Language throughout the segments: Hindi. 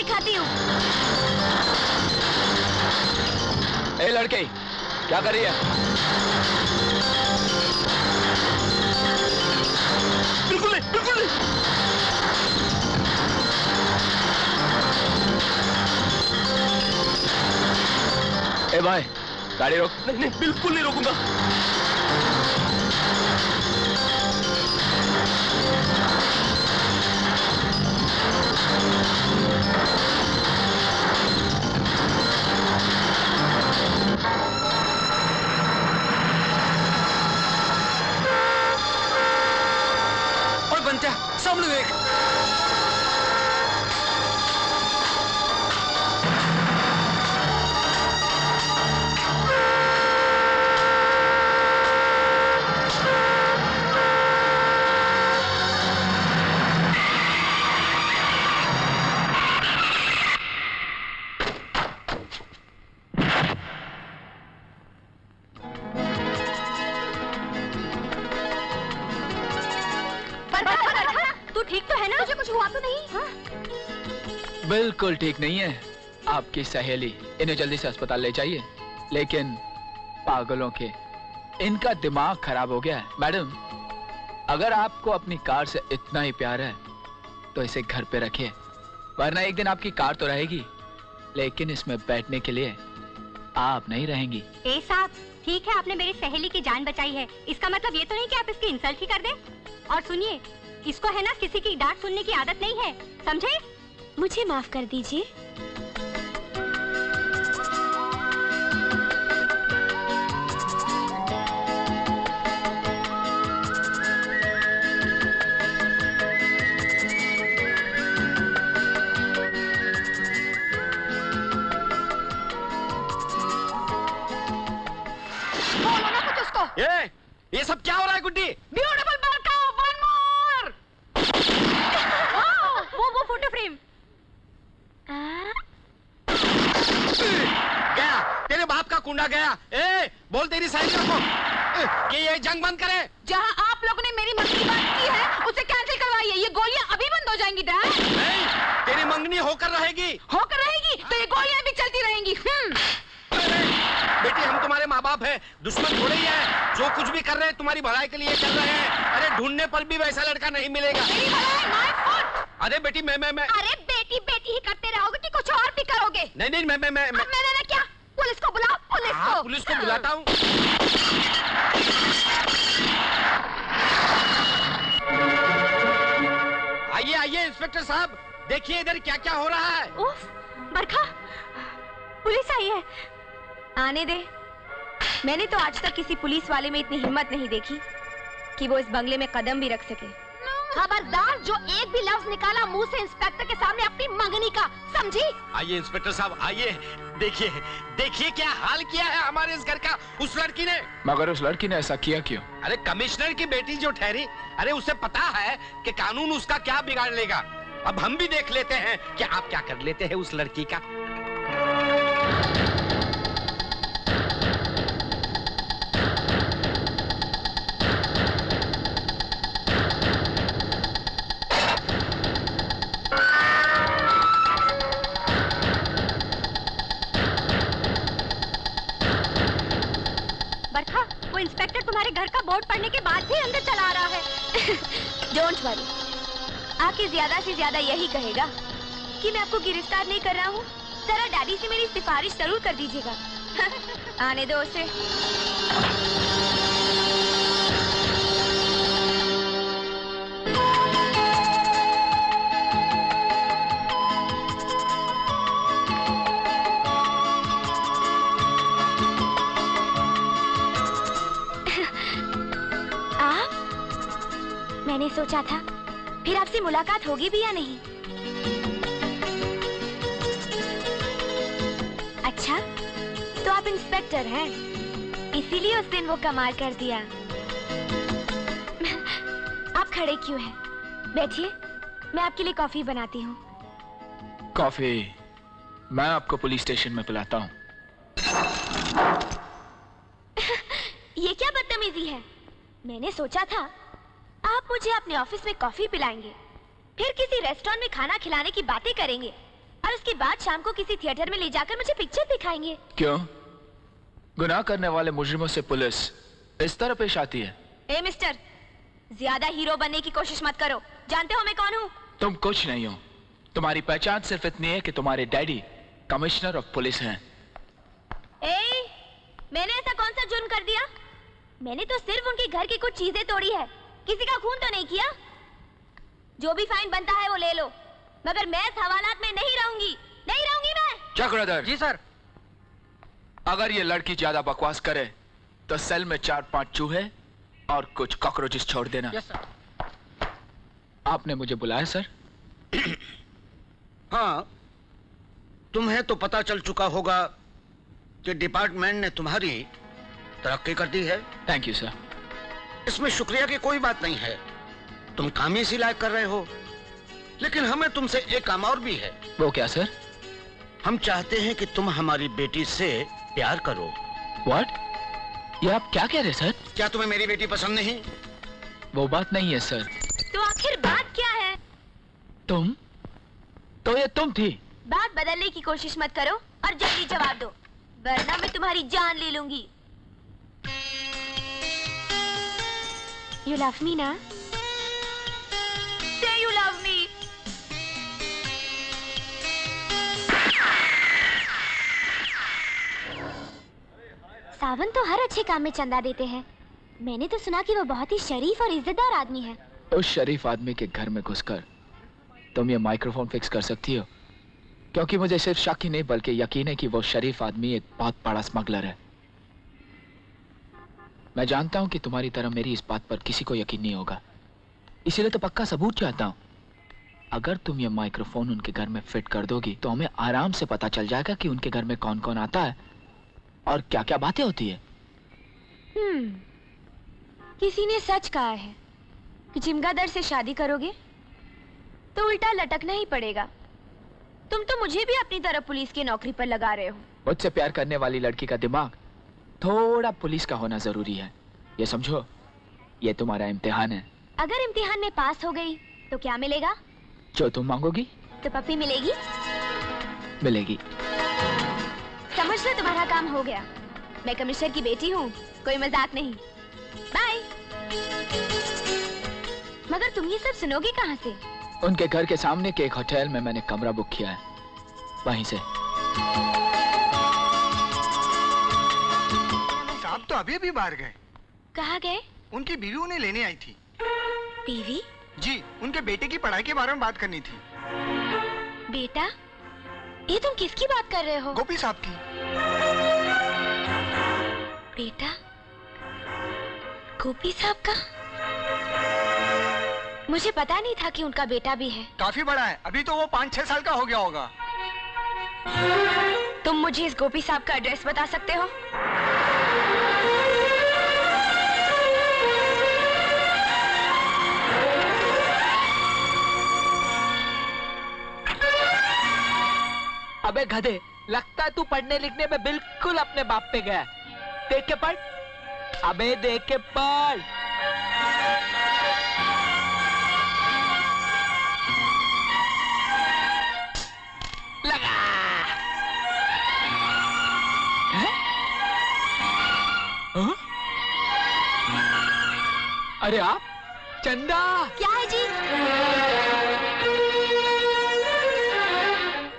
दिखाती हूँ। ए लड़के, क्या कर रही है? बिल्कुल नहीं, बिल्कुल नहीं। ए भाई, गाड़ी रोक। नहीं नहीं, बिल्कुल नहीं रोकूंगा। और बंटिया, सामने देख। बिल्कुल ठीक नहीं है आपकी सहेली। इन्हें जल्दी से अस्पताल ले जाइए। लेकिन पागलों के, इनका दिमाग खराब हो गया है। मैडम, अगर आपको अपनी कार से इतना ही प्यार है तो इसे घर पे रखिए, वरना एक दिन आपकी कार तो रहेगी लेकिन इसमें बैठने के लिए आप नहीं रहेंगी। ए साहब, ठीक है आपने मेरी सहेली की जान बचाई है, इसका मतलब ये तो नहीं कि आप इसकी इंसल्ट ही कर दें। और सुनिए, इसको है ना किसी की डांट सुनने की आदत नहीं है, समझे? मुझे माफ कर दीजिए। बोलो ना कुछ उसको। ये सब क्या हो रहा है गुड्डी? ब्यूटीफुल बरका, वन मोर। वो फोटो फ्रेम गया, तेरे बाप का कुंडा गया। बोल तेरी सहेलियों को कि ये जंग बंद करे। जहाँ आप लोगों ने मेरी मंगनी बात की है उसे कैंसिल करवाइए। ये गोलियां अभी बंद हो जाएंगी डैड। नहीं, तेरी मंगनी होकर रहेगी। होकर रहेगी तो ये गोलियां भी चलती रहेंगी। बेटी, हम तुम्हारे माँ बाप हैं, दुश्मन थोड़े ही है। जो कुछ भी कर रहे हैं तुम्हारी भलाई के लिए कर रहे हैं। अरे ढूंढने पर भी वैसा लड़का नहीं मिलेगा। मेरी भलाई, my fault। अरे बेटी, मैं अरे बेटी बेटी ही करते रहोगे कि कुछ और भी करोगे? नहीं नहीं, मैं मैंने क्या? पुलिस को बुलाओ, पुलिस को। पुलिस को बुलाता हूँ। आइए आइए इंस्पेक्टर साहब, देखिए इधर क्या क्या हो रहा है। उफ, बरखा, पुलिस आई है। आने दे। मैंने तो आज तक किसी पुलिस वाले में इतनी हिम्मत नहीं देखी कि वो इस बंगले में कदम भी रख सके। खबरदार, जो एक भी लफ्ज निकाला मुंह से इंस्पेक्टर के सामने अपनी मंगनी का, समझी? आइए इंस्पेक्टर साहब, आइए। देखिए देखिए क्या हाल किया है हमारे इस घर का उस लड़की ने। मगर उस लड़की ने ऐसा किया क्यों? अरे कमिश्नर की बेटी जो ठहरी, अरे उसे पता है कि कानून उसका क्या बिगाड़ लेगा। अब हम भी देख लेते हैं कि आप क्या कर लेते हैं उस लड़की का। बरखा, वो इंस्पेक्टर तुम्हारे घर का बोर्ड पढ़ने के बाद भी अंदर चला आ रहा है। डोंट वरी, आके ज्यादा से ज्यादा यही कहेगा कि मैं आपको गिरफ्तार नहीं कर रहा हूँ। जरा डैडी से मेरी सिफारिश जरूर कर दीजिएगा। आने दो उसे। मैंने सोचा था फिर आपसे मुलाकात होगी भी या नहीं। अच्छा, तो आप इंस्पेक्टर हैं, इसीलिए उस दिन वो कमाल कर दिया। आप खड़े क्यों हैं? बैठिए, मैं आपके लिए कॉफी बनाती हूँ। कॉफी मैं आपको पुलिस स्टेशन में पिलाता हूँ। ये क्या बदतमीजी है? मैंने सोचा था आप मुझे अपने ऑफिस में कॉफी पिलाएंगे, फिर किसी रेस्टोरेंट में खाना खिलाने की बातें करेंगे, और उसके बाद शाम को किसी थिएटर में ले जाकर मुझे पिक्चर दिखाएंगे। क्यों? गुनाह करने वाले मुजरिमों से पुलिस इस तरह पेश आती है? ए मिस्टर, ज्यादा हीरो बनने की कोशिश मत करो। जानते हो मैं कौन हूँ? तुम कुछ नहीं हो। तुम्हारी पहचान सिर्फ इतनी है कि तुम्हारे डैडी कमिश्नर ऑफ पुलिस हैं। मैंने ऐसा कौन सा जुर्म कर दिया? मैंने तो सिर्फ उनके घर की कुछ चीजें तोड़ी है, किसी का खून तो नहीं किया। जो भी फाइन बनता है वो ले लो, मगर मैं इस हवालात में नहीं रहूंगी मैं। चक ब्रदर। जी सर। अगर ये लड़की ज्यादा बकवास करे तो सेल में 4-5 चूहे और कुछ कॉकरोचेस छोड़ देना। Yes sir. आपने मुझे बुलाया सर? हाँ, तुम्हें तो पता चल चुका होगा कि डिपार्टमेंट ने तुम्हारी तरक्की कर दी है। Thank you sir. इसमें शुक्रिया की कोई बात नहीं है, तुम काम ही इसी लायक कर रहे हो। लेकिन हमें तुमसे एक काम और भी है। वो क्या सर? हम चाहते हैं कि तुम हमारी बेटी से प्यार करो। व्हाट? ये आप क्या कह रहे हैं सर? क्या तुम्हें मेरी बेटी पसंद नहीं? वो बात नहीं है सर। तो आखिर बात क्या है? तुम? तो ये तुम थी? बात बदलने की कोशिश मत करो और जल्दी जवाब दो, वरना मैं तुम्हारी जान ले लूंगी। You love me ना? Say you love me. सावन तो हर अच्छे काम में चंदा देते हैं। मैंने तो सुना कि वो बहुत ही शरीफ और इज्जतदार आदमी है। उस शरीफ आदमी के घर में घुसकर तुम ये माइक्रोफोन फिक्स कर सकती हो? क्योंकि मुझे सिर्फ शक ही नहीं बल्कि यकीन है कि वो शरीफ आदमी एक बहुत बड़ा स्मगलर है। मैं जानता हूं कि तुम्हारी तरह मेरी इस बात पर किसी को यकीन नहीं होगा, इसीलिए तो पक्का सबूत चाहता हूं। अगर तुम ये माइक्रोफोन उनके घर में फिट कर दोगी तो हमें आराम से पता चल जाएगा कि उनके घर में कौन कौन आता है और क्या क्या बातें होती है। किसी ने सच कहा है कि चिमगादड़ से शादी करोगे तो उल्टा लटकना ही पड़ेगा। तुम तो मुझे भी अपनी तरफ पुलिस की नौकरी पर लगा रहे हो। मुझसे प्यार करने वाली लड़की का दिमाग थोड़ा पुलिस का होना जरूरी है, ये समझो। ये तुम्हारा इम्तिहान है। अगर इम्तिहान में पास हो गई तो क्या मिलेगा? जो तुम मांगोगी। तो पप्पी मिलेगी? मिलेगी। समझ लो तुम्हारा काम हो गया। मैं कमिश्नर की बेटी हूँ, कोई मजाक नहीं। बाय। मगर तुम ये सब सुनोगे कहाँ से? उनके घर के सामने के एक होटल में मैंने कमरा बुक किया है, वहीं से। साहब तो अभी बाहर गए। कहाँ गए? उनकी बीवी उन्हें लेने आई थी। बीवी? जी, उनके बेटे की पढ़ाई के बारे में बात करनी थी। बेटा? ये तुम किसकी बात कर रहे हो? गोपी साहब की। बेटा? गोपी साहब का? मुझे पता नहीं था कि उनका बेटा भी है। काफी बड़ा है, अभी तो वो 5-6 साल का हो गया होगा। तुम मुझे इस गोपी साहब का एड्रेस बता सकते हो? अबे गधे, लगता है तू पढ़ने लिखने में बिल्कुल अपने बाप पे गया। देख के पढ़। अबे देख के पढ़। लगा। हाँ? अरे आप चंदा। क्या है जी?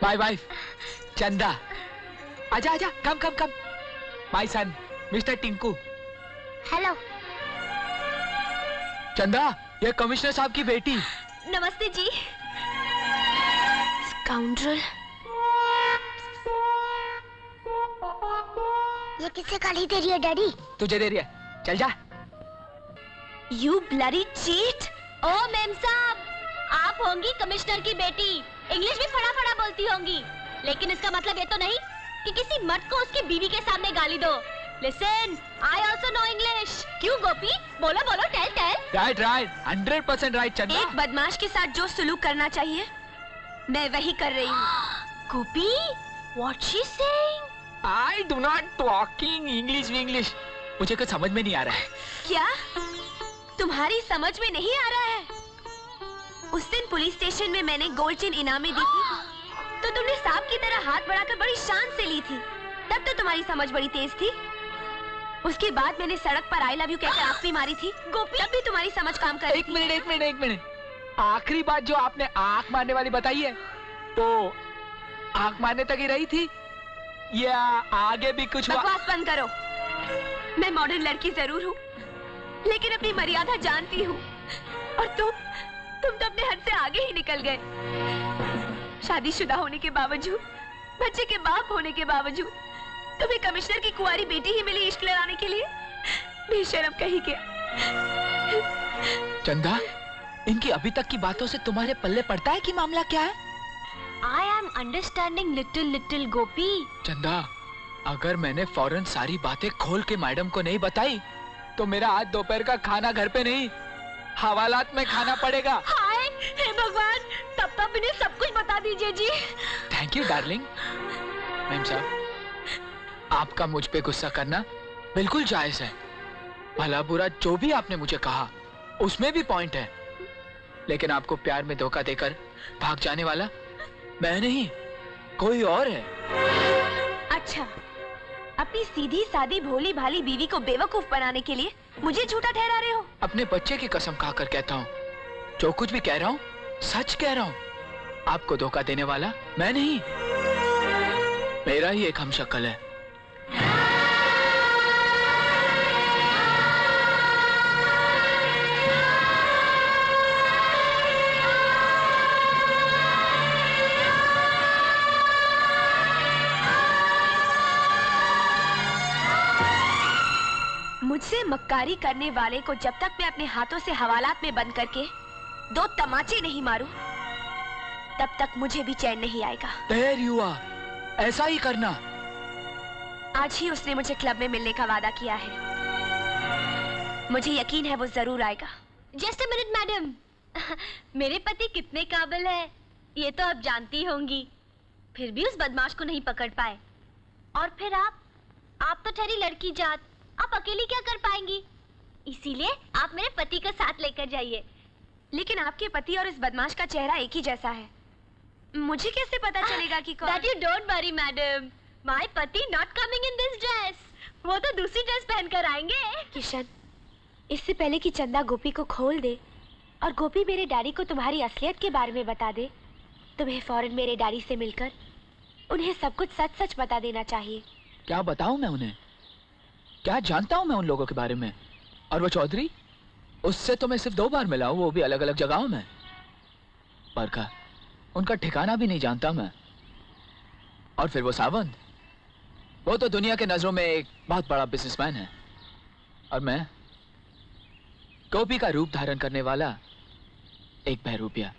My wife Chanda. आजा आजा, come come come. My son mister Tinku. Hello. Chanda, ये कमिश्नर साहब की बेटी। नमस्ते जी। स्काउंड्रल। ये किससे गाली दे रही है डैडी? तुझे दे रही है, चल जा। You bloody cheat! ओ मैम साहब, आप होंगी कमिश्नर की बेटी, इंग्लिश भी फड़ा फड़ा बोलती होंगी, लेकिन इसका मतलब ये तो नहीं कि किसी मर्द को उसकी बीवी के सामने गाली दो। Listen, I also know English. क्यों गोपी? बोलो बोलो, tell tell. Right right, 100% right Chanda. एक बदमाश के साथ जो सलूक करना चाहिए, मैं वही कर रही हूँ। गोपी, what she saying? I do not talking English. मुझे कुछ समझ में नहीं आ रहा है। क्या? तुम्हारी समझ में नहीं आ रहा है? उस दिन पुलिस स्टेशन में मैंने गोल्ड चेन इनाम में दी थी। तो तुमने सांप की तरह हाथ बढ़ाकर बड़ी शान से ली थी। तब तो तुम्हारी समझ बड़ी तेज थी। उसके बाद मैंने सड़क पर आई लव यू कहकर आखिरी मारी थी गोपी, तब भी तुम्हारी समझ काम कर रही थी। एक मिनट। आखिरी बात जो आपने आंख मारने वाली बताई है, तो आंख मारने तक ही रही थी या आगे भी कुछ हुआ? बकवास बंद करो। मैं मॉडर्न लड़की जरूर हूँ, लेकिन अपनी मर्यादा जानती हूँ। और तुम तो अपने हद से आगे ही निकल गए। शादीशुदा होने के बावजूद, बच्चे के बाप होने के बावजूद तुम्हें कमिश्नर की कुंवारी बेटी ही मिली इश्क लड़ाने के लिए। बेशर्म कहीं के। चंदा, इनकी अभी तक की बातों से तुम्हारे पल्ले पड़ता है कि मामला क्या है? I am understanding little गोपी। चंदा, अगर मैंने फौरन सारी बातें खोल के मैडम को नहीं बताई तो मेरा आज दोपहर का खाना घर पे नहीं, हवालात में खाना पड़ेगा। हाय, हे भगवान, तब इन्हें सब कुछ बता दीजिए जी। Thank you darling. मैम साहब, आपका मुझ पे गुस्सा करना बिल्कुल जायज है। भला बुरा जो भी आपने मुझे कहा उसमें भी पॉइंट है, लेकिन आपको प्यार में धोखा देकर भाग जाने वाला मैं नहीं, कोई और है। अच्छा, अपनी सीधी सादी भोली भाली बीवी को बेवकूफ बनाने के लिए मुझे झूठा ठहरा रहे हो? अपने बच्चे की कसम खाकर कहता हूँ, जो कुछ भी कह रहा हूँ सच कह रहा हूँ। आपको धोखा देने वाला मैं नहीं, मेरा ही एक हमशक्ल है। मुझसे मक्कारी करने वाले को जब तक मैं अपने हाथों से हवालात में बंद करके 2 तमाचे नहीं मारूं, तब तक मुझे भी चैन नहीं आएगा। देर युवा, ऐसा ही करना। आज ही उसने मुझे क्लब में मिलने का वादा किया है। मुझे यकीन है वो जरूर आएगा। जस्ट अ मिनट मैडम, मेरे पति कितने काबिल है ये तो आप जानती होंगी, फिर भी उस बदमाश को नहीं पकड़ पाए। और फिर आप तो ठहरी लड़की जात, आप अकेली क्या कर पाएंगी? इसीलिए आप मेरे पति का साथ लेकर जाइए। लेकिन आपके पति और इस बदमाश का चेहरा एक ही जैसा है, मुझे कैसे पता चलेगा कि कौन? That you don't worry madam, my पति not coming in this dress, वो तो दूसरी ड्रेस पहनकर आएंगे। किशन, इससे पहले कि चंदा गोपी को खोल दे और गोपी मेरे डैडी को तुम्हारी असलियत के बारे में बता दे, तुम्हें फौरन मेरे डैडी से मिलकर उन्हें सब कुछ सच सच बता देना चाहिए। क्या बताऊं मैं उन्हें? क्या जानता हूं मैं उन लोगों के बारे में? और वो चौधरी, उससे तो मैं सिर्फ 2 बार मिला हूं, वो भी अलग अलग जगहों में। परखा, उनका ठिकाना भी नहीं जानता मैं। और फिर वो सावंत, वो तो दुनिया के नजरों में एक बहुत बड़ा बिजनेसमैन है, और मैं गोपी का रूप धारण करने वाला एक बहरूपिया।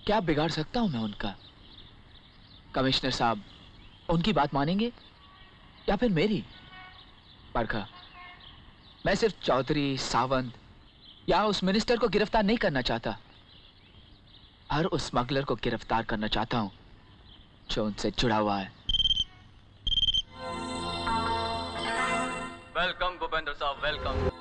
क्या बिगाड़ सकता हूं मैं उनका? कमिश्नर साहब उनकी बात मानेंगे या फिर मेरी? परखा, मैं सिर्फ चौधरी, सावंत या उस मिनिस्टर को गिरफ्तार नहीं करना चाहता, हर उस स्मगलर को गिरफ्तार करना चाहता हूं जो उनसे जुड़ा हुआ है। वेलकम भूपेंद्र साहब, वेलकम।